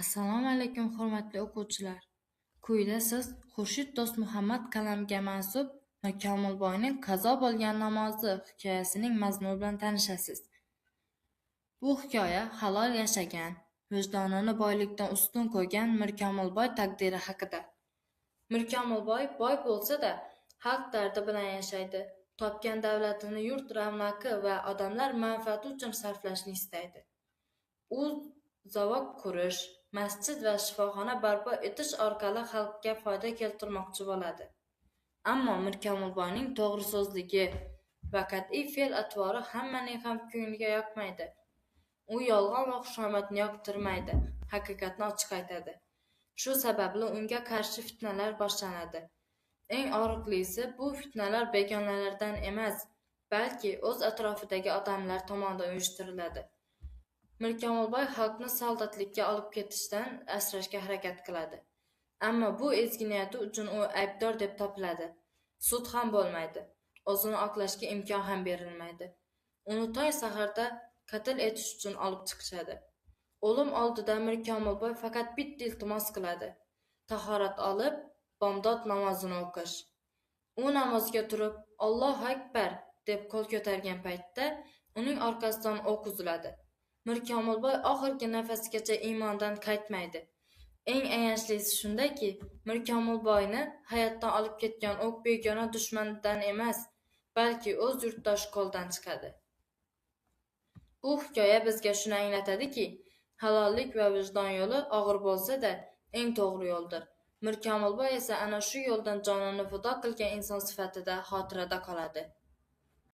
Assalomu alaykum hurmatli o'quvchilar. Quyida siz Xurshid Do'stmuhammad kalamiga mansub Mirkomilboyning qazo bo'lgan namozi hikoyasining mazmuni bilan tanishasiz. Bu hikoya halol yashagan, vijdonini boylikdan ustun qo'ygan Mirkomilboy taqdiri haqida. Mirkomilboy boy bo'lsa-da, xalq dardi bilan yashaydi. Topgan davlatini yurt ravnaqi va odamlar manfaati uchun sarflashni istaydi. U zavod qurish, masjid va shifoxona barpo etish orqali xalqqa foyda keltirmoqchi bo'ladi. Ammo Mirkomilboyning to'g'riso'zligi va qat'iy fe'l-atvori hammaning ham ko'ngliga yoqmaydi. U yolg'on va xushomadni yoqtirmaydi, haqiqatni ochiq aytadi. Shu sababli unga qarshi fitnalar boshlanadi. Eng og'riqlisi, bu fitnalar begonalardan emas, balki o'z atrofidagi odamlar tomonidan uyushtiriladi. Mirkomilboy xalqni soldatlikka olib ketishdan asrashga harakat qiladi. Ammo bu ezgu niyati uchun u aybdor deb topiladi. Sud ham bo'lmaydi. O'zini oqlashga imkon ham berilmaydi. Uni tong saharda qatl etish uchun olib chiqishadi. O'lim oldida Mirkomilboy faqat bitta iltimos qiladi. Tahorat olib, bomdod namozini o'qish. U namozga turib, Allohu akbar deb qo'l ko'targan paytda uning orqasidan o'q uziladi. Mirkomilboy oxirgi nafasigacha iymondan qaytmaydi. Eng ayanchlisi shundaki, Mirkomilboyni hayotdan olib ketgan o'q begona dushmandan emas, balki o'z yurtdoshi qo'ldan chiqadi. Bu hikoya bizga shuni anglatadiki, halollik va vijdon yo'li og'ir bo'lsa-da, eng to'g'ri yo'ldir. Mirkomilboy esa ana shu yo'ldan jonini fido qilgan inson sifatida xotirada qoladi.